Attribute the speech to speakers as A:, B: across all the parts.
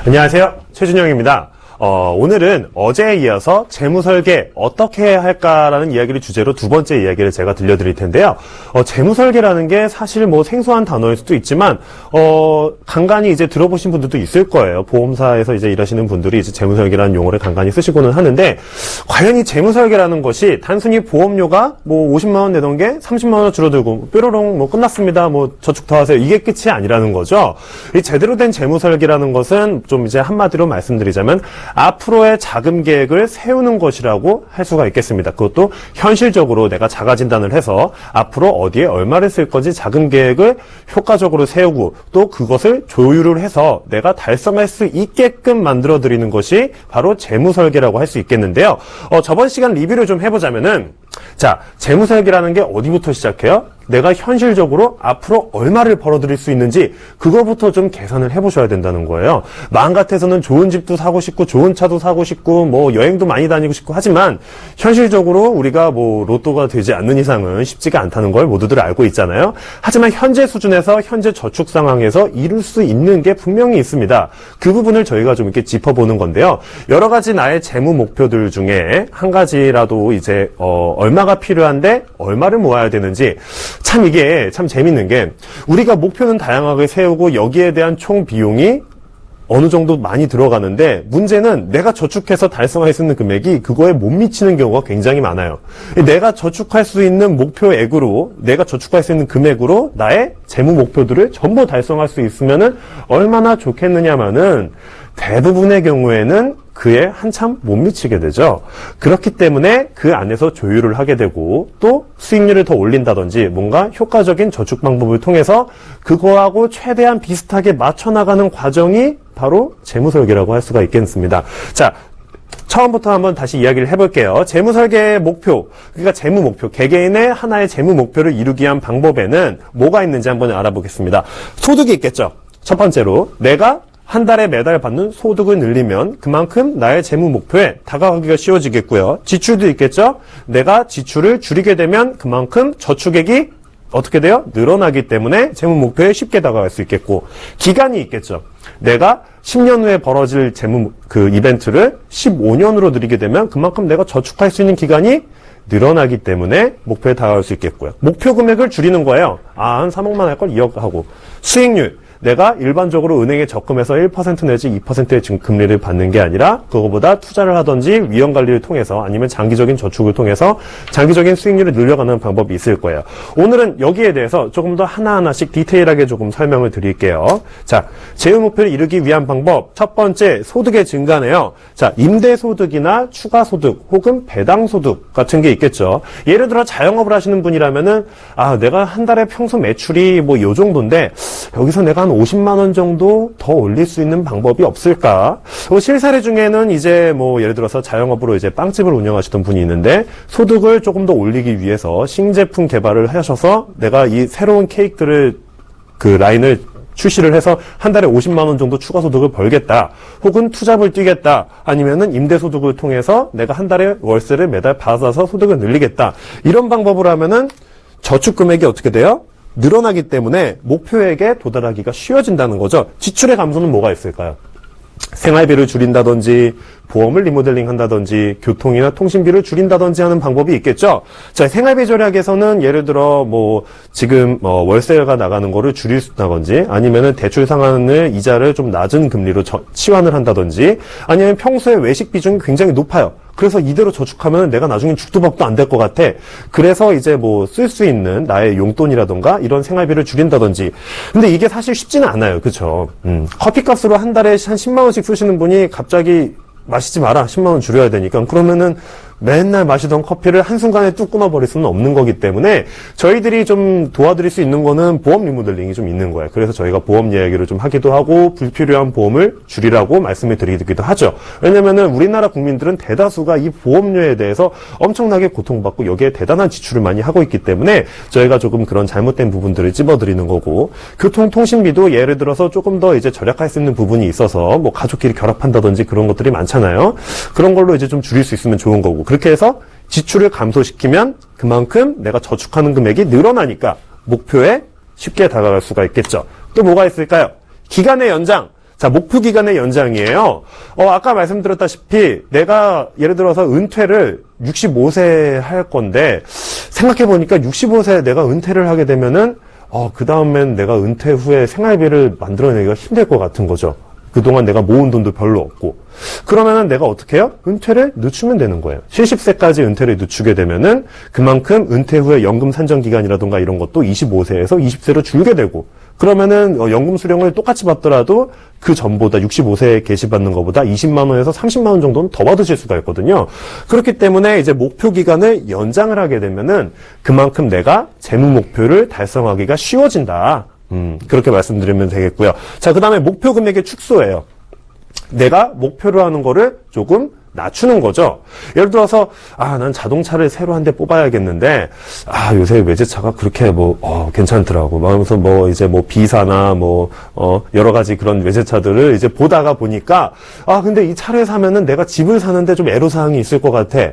A: 안녕하세요. 최준영입니다. 오늘은 어제에 이어서 재무설계 어떻게 해야 할까라는 이야기를 주제로 두 번째 이야기를 제가 들려드릴 텐데요. 재무설계라는 게 사실 뭐 생소한 단어일 수도 있지만, 간간히 이제 들어보신 분들도 있을 거예요. 보험사에서 이제 일하시는 분들이 이제 재무설계라는 용어를 간간히 쓰시고는 하는데, 과연 이 재무설계라는 것이 단순히 보험료가 뭐 50만원 내던 게 30만원 줄어들고, 뾰로롱 뭐 끝났습니다. 뭐 저축 더 하세요. 이게 끝이 아니라는 거죠. 이 제대로 된 재무설계라는 것은 좀 이제 한마디로 말씀드리자면, 앞으로의 자금 계획을 세우는 것이라고 할 수가 있겠습니다. 그것도 현실적으로 내가 자가 진단을 해서 앞으로 어디에 얼마를 쓸 건지 자금 계획을 효과적으로 세우고 또 그것을 조율을 해서 내가 달성할 수 있게끔 만들어 드리는 것이 바로 재무설계라고 할 수 있겠는데요. 저번 시간 리뷰를 좀 해보자면은, 자, 재무설계라는 게 어디부터 시작해요? 내가 현실적으로 앞으로 얼마를 벌어들일 수 있는지 그거부터 좀 계산을 해보셔야 된다는 거예요. 마음 같아서는 좋은 집도 사고 싶고 좋은 차도 사고 싶고 뭐 여행도 많이 다니고 싶고 하지만 현실적으로 우리가 뭐 로또가 되지 않는 이상은 쉽지가 않다는 걸 모두들 알고 있잖아요. 하지만 현재 수준에서 현재 저축 상황에서 이룰 수 있는 게 분명히 있습니다. 그 부분을 저희가 좀 이렇게 짚어보는 건데요. 여러 가지 나의 재무 목표들 중에 한 가지라도 이제 얼마가 필요한데 얼마를 모아야 되는지, 참 이게 참 재밌는 게 우리가 목표는 다양하게 세우고 여기에 대한 총 비용이 어느 정도 많이 들어가는데 문제는 내가 저축해서 달성할 수 있는 금액이 그거에 못 미치는 경우가 굉장히 많아요. 내가 저축할 수 있는 목표액으로, 내가 저축할 수 있는 금액으로 나의 재무 목표들을 전부 달성할 수 있으면은 얼마나 좋겠느냐마는 대부분의 경우에는 그에 한참 못 미치게 되죠. 그렇기 때문에 그 안에서 조율을 하게 되고 또 수익률을 더 올린다든지 뭔가 효과적인 저축 방법을 통해서 그거하고 최대한 비슷하게 맞춰 나가는 과정이 바로 재무설계라고 할 수가 있겠습니다. 자, 처음부터 한번 다시 이야기를 해볼게요. 재무설계의 목표, 그러니까 재무 목표, 개개인의 하나의 재무 목표를 이루기 위한 방법에는 뭐가 있는지 한번 알아보겠습니다. 소득이 있겠죠. 첫 번째로 내가 한 달에 매달 받는 소득을 늘리면 그만큼 나의 재무 목표에 다가가기가 쉬워지겠고요. 지출도 있겠죠. 내가 지출을 줄이게 되면 그만큼 저축액이 어떻게 돼요? 늘어나기 때문에 재무 목표에 쉽게 다가갈 수 있겠고, 기간이 있겠죠. 내가 10년 후에 벌어질 재무 이벤트를 15년으로 늘리게 되면 그만큼 내가 저축할 수 있는 기간이 늘어나기 때문에 목표에 다가갈 수 있겠고요. 목표 금액을 줄이는 거예요. 한 3억만 할 걸 2억 하고. 수익률, 내가 일반적으로 은행에 적금해서 1% 내지 2%의 금리를 받는 게 아니라 그거보다 투자를 하든지 위험 관리를 통해서 아니면 장기적인 저축을 통해서 장기적인 수익률을 늘려가는 방법이 있을 거예요. 오늘은 여기에 대해서 조금 더 하나하나씩 디테일하게 조금 설명을 드릴게요. 자, 재무 목표를 이루기 위한 방법, 첫 번째 소득의 증가네요. 자, 임대소득이나 추가소득 혹은 배당소득 같은 게 있겠죠. 예를 들어 자영업을 하시는 분이라면은 내가 한 달에 평소 매출이 뭐 요 정도인데 여기서 내가 한 50만 원 정도 더 올릴 수 있는 방법이 없을까? 실사례 중에는 이제 뭐 예를 들어서 자영업으로 이제 빵집을 운영하시던 분이 있는데 소득을 조금 더 올리기 위해서 신제품 개발을 하셔서 내가 이 새로운 케이크들을 라인을 출시를 해서 한 달에 50만 원 정도 추가 소득을 벌겠다. 혹은 투잡을 뛰겠다. 아니면은 임대소득을 통해서 내가 한 달에 월세를 매달 받아서 소득을 늘리겠다. 이런 방법으로 하면은 저축 금액이 어떻게 돼요? 늘어나기 때문에 목표액에 도달하기가 쉬워진다는 거죠. 지출의 감소는 뭐가 있을까요? 생활비를 줄인다든지 보험을 리모델링 한다든지 교통이나 통신비를 줄인다든지 하는 방법이 있겠죠. 자, 생활비 절약에서는 예를 들어 뭐 지금 월세가 나가는 거를 줄일 수 있다든지 아니면은 대출 상환을 이자를 좀 낮은 금리로 치환을 한다든지 아니면 평소에 외식 비중이 굉장히 높아요. 그래서 이대로 저축하면 내가 나중에 죽도 밥도 안 될 것 같아. 그래서 이제 뭐 쓸 수 있는 나의 용돈이라던가 이런 생활비를 줄인다든지. 근데 이게 사실 쉽지는 않아요. 그쵸? 커피값으로 한 달에 한 10만 원씩 쓰시는 분이 갑자기 마시지 마라. 10만 원 줄여야 되니까. 그러면은 맨날 마시던 커피를 한순간에 뚝 끊어버릴 수는 없는 거기 때문에 저희들이 좀 도와드릴 수 있는 거는 보험 리모델링이 좀 있는 거예요. 그래서 저희가 보험 이야기를 좀 하기도 하고 불필요한 보험을 줄이라고 말씀을 드리기도 하죠. 왜냐면은 우리나라 국민들은 대다수가 이 보험료에 대해서 엄청나게 고통받고 여기에 대단한 지출을 많이 하고 있기 때문에 저희가 조금 그런 잘못된 부분들을 찝어드리는 거고, 교통통신비도 예를 들어서 조금 더 이제 절약할 수 있는 부분이 있어서 뭐 가족끼리 결합한다든지 그런 것들이 많잖아요. 그런 걸로 이제 좀 줄일 수 있으면 좋은 거고, 그렇게 해서 지출을 감소시키면 그만큼 내가 저축하는 금액이 늘어나니까 목표에 쉽게 다가갈 수가 있겠죠. 또 뭐가 있을까요? 기간의 연장. 자, 목표 기간의 연장이에요. 아까 말씀드렸다시피 내가 예를 들어서 은퇴를 65세 할 건데 생각해보니까 65세에 내가 은퇴를 하게 되면은 그 다음엔 내가 은퇴 후에 생활비를 만들어내기가 힘들 것 같은 거죠. 그동안 내가 모은 돈도 별로 없고. 그러면은 내가 어떻게 해요? 은퇴를 늦추면 되는 거예요. 70세까지 은퇴를 늦추게 되면은 그만큼 은퇴 후에 연금 산정 기간이라든가 이런 것도 25세에서 20세로 줄게 되고, 그러면은 연금 수령을 똑같이 받더라도 그 전보다 65세에 개시받는 것보다 20만 원에서 30만 원 정도는 더 받으실 수가 있거든요. 그렇기 때문에 이제 목표 기간을 연장을 하게 되면은 그만큼 내가 재무 목표를 달성하기가 쉬워진다. 그렇게 말씀드리면 되겠고요. 자, 그 다음에 목표 금액의 축소예요. 내가 목표로 하는 거를 조금 낮추는 거죠. 예를 들어서, 난 자동차를 새로 한 대 뽑아야겠는데, 요새 외제차가 그렇게 괜찮더라고. 그러면서 이제 비사나 여러 가지 그런 외제차들을 이제 보다가 보니까, 근데 이 차를 사면은 내가 집을 사는데 좀 애로사항이 있을 것 같아.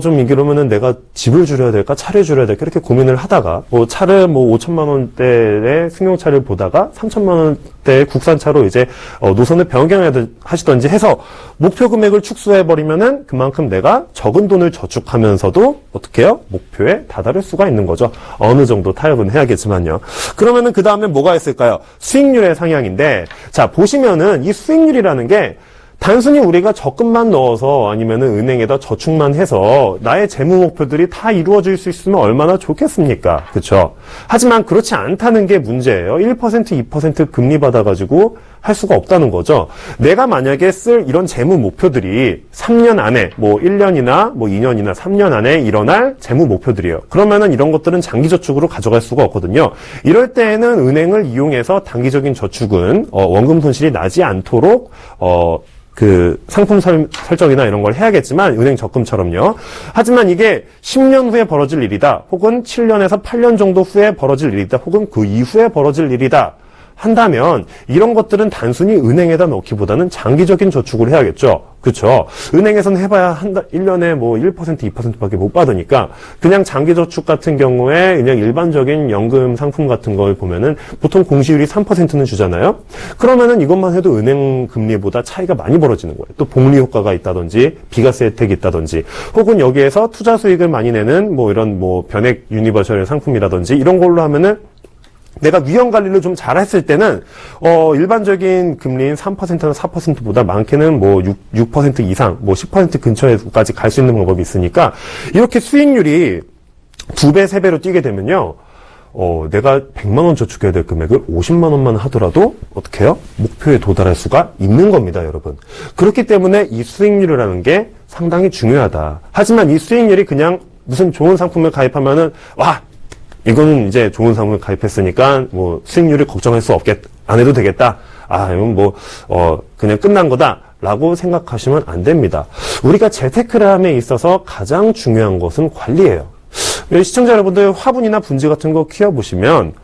A: 좀 이러면은 내가 집을 줄여야 될까, 차를 줄여야 될까, 이렇게 고민을 하다가, 차를 5천만 원대의 승용차를 보다가 3천만 원대의 국산차로 이제, 노선을 변경하시던지 해서, 목표 금액을 축소해버리면은 그만큼 내가 적은 돈을 저축하면서도 어떻게 해요? 목표에 다다를 수가 있는 거죠. 어느 정도 타협은 해야겠지만요. 그러면은 그 다음에 뭐가 있을까요? 수익률의 상향인데, 자, 보시면은 이 수익률이라는 게, 단순히 우리가 적금만 넣어서 아니면은 은행에다 저축만 해서 나의 재무 목표들이 다 이루어질 수 있으면 얼마나 좋겠습니까? 그렇죠? 하지만 그렇지 않다는 게 문제예요. 1%, 2% 금리 받아가지고 할 수가 없다는 거죠. 내가 만약에 쓸 이런 재무 목표들이 3년 안에 1년이나 2년이나 3년 안에 일어날 재무 목표들이에요. 그러면은 이런 것들은 장기 저축으로 가져갈 수가 없거든요. 이럴 때에는 은행을 이용해서 단기적인 저축은 원금 손실이 나지 않도록 상품 설정이나 이런 걸 해야겠지만, 은행 적금처럼요. 하지만 이게 10년 후에 벌어질 일이다, 혹은 7년에서 8년 정도 후에 벌어질 일이다, 혹은 그 이후에 벌어질 일이다 한다면, 이런 것들은 단순히 은행에다 넣기보다는 장기적인 저축을 해야겠죠. 그렇죠? 은행에서는 해봐야 1년에 1%, 2%밖에 못 받으니까, 그냥 장기 저축 같은 경우에 그냥 일반적인 연금 상품 같은 걸 보면은 보통 공시율이 3%는 주잖아요? 그러면은 이것만 해도 은행 금리보다 차이가 많이 벌어지는 거예요. 또 복리 효과가 있다든지, 비과세 혜택이 있다든지, 혹은 여기에서 투자 수익을 많이 내는 이런 변액 유니버셜 상품이라든지 이런 걸로 하면은 내가 위험 관리를 좀 잘했을 때는 일반적인 금리인 3%나 4%보다 많게는 6% 이상, 10% 근처에까지 갈 수 있는 방법이 있으니까, 이렇게 수익률이 2배, 3배로 뛰게 되면요, 내가 100만 원 저축해야 될 금액을 50만 원만 하더라도 어떻게 해요? 목표에 도달할 수가 있는 겁니다, 여러분. 그렇기 때문에 이 수익률이라는 게 상당히 중요하다. 하지만 이 수익률이 그냥 무슨 좋은 상품을 가입하면은 이거는 이제 좋은 상품을 가입했으니까 수익률을 걱정할 수 안 해도 되겠다. 이건 그냥 끝난 거다라고 생각하시면 안 됩니다. 우리가 재테크를 함에 있어서 가장 중요한 것은 관리예요. 시청자 여러분들, 화분이나 분지 같은 거 키워보시면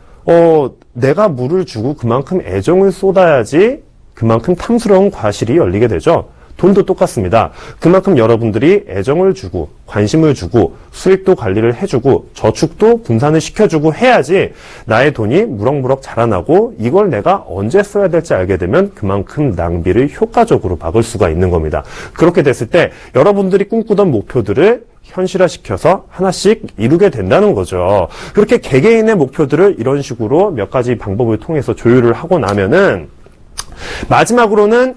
A: 내가 물을 주고 그만큼 애정을 쏟아야지 그만큼 탐스러운 과실이 열리게 되죠. 돈도 똑같습니다. 그만큼 여러분들이 애정을 주고 관심을 주고 수익도 관리를 해주고 저축도 분산을 시켜주고 해야지 나의 돈이 무럭무럭 자라나고, 이걸 내가 언제 써야 될지 알게 되면 그만큼 낭비를 효과적으로 막을 수가 있는 겁니다. 그렇게 됐을 때 여러분들이 꿈꾸던 목표들을 현실화시켜서 하나씩 이루게 된다는 거죠. 그렇게 개개인의 목표들을 이런 식으로 몇 가지 방법을 통해서 조율을 하고 나면은, 마지막으로는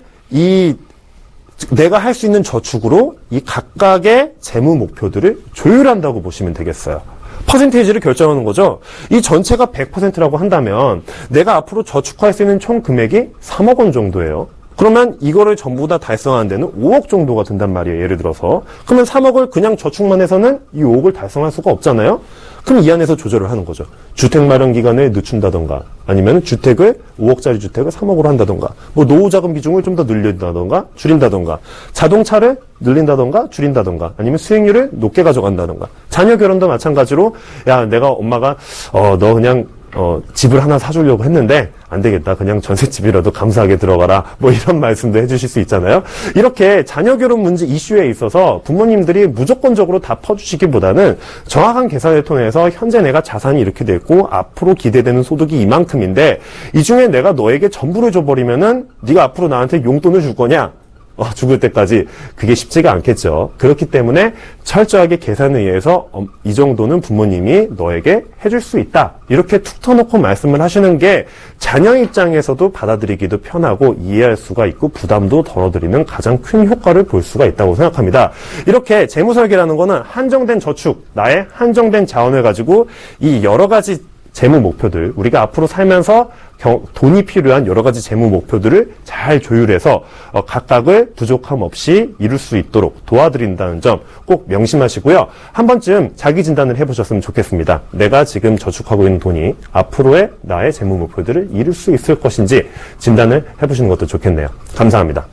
A: 내가 할 수 있는 저축으로 이 각각의 재무 목표들을 조율한다고 보시면 되겠어요. 퍼센테이지를 결정하는 거죠. 이 전체가 100%라고 한다면 내가 앞으로 저축할 수 있는 총 금액이 3억 원 정도예요. 그러면 이거를 전부 다 달성하는 데는 5억 정도가 든단 말이에요. 예를 들어서. 그러면 3억을 그냥 저축만 해서는 이 5억을 달성할 수가 없잖아요. 그럼 이 안에서 조절을 하는 거죠. 주택 마련 기간을 늦춘다던가, 아니면 5억짜리 주택을 3억으로 한다던가, 노후 자금 비중을 좀 더 늘린다던가, 줄인다던가, 자동차를 늘린다던가, 줄인다던가, 아니면 수익률을 높게 가져간다던가, 자녀 결혼도 마찬가지로, 내가 엄마가, 너 그냥 집을 하나 사주려고 했는데 안 되겠다. 그냥 전셋집이라도 감사하게 들어가라. 뭐 이런 말씀도 해주실 수 있잖아요. 이렇게 자녀 결혼 문제 이슈에 있어서 부모님들이 무조건적으로 다 퍼주시기보다는 정확한 계산을 통해서 현재 내가 자산이 이렇게 됐고 앞으로 기대되는 소득이 이만큼인데 이 중에 내가 너에게 전부를 줘버리면은 네가 앞으로 나한테 용돈을 줄 거냐? 죽을 때까지 그게 쉽지가 않겠죠. 그렇기 때문에 철저하게 계산에 의해서 이 정도는 부모님이 너에게 해줄 수 있다. 이렇게 툭 터놓고 말씀을 하시는 게 자녀 입장에서도 받아들이기도 편하고 이해할 수가 있고 부담도 덜어드리는 가장 큰 효과를 볼 수가 있다고 생각합니다. 이렇게 재무설계라는 거는 한정된 저축, 나의 한정된 자원을 가지고 이 여러 가지 재무 목표들, 우리가 앞으로 살면서 돈이 필요한 여러 가지 재무 목표들을 잘 조율해서 각각을 부족함 없이 이룰 수 있도록 도와드린다는 점 꼭 명심하시고요. 한 번쯤 자기 진단을 해보셨으면 좋겠습니다. 내가 지금 저축하고 있는 돈이 앞으로의 나의 재무 목표들을 이룰 수 있을 것인지 진단을 해보시는 것도 좋겠네요. 감사합니다.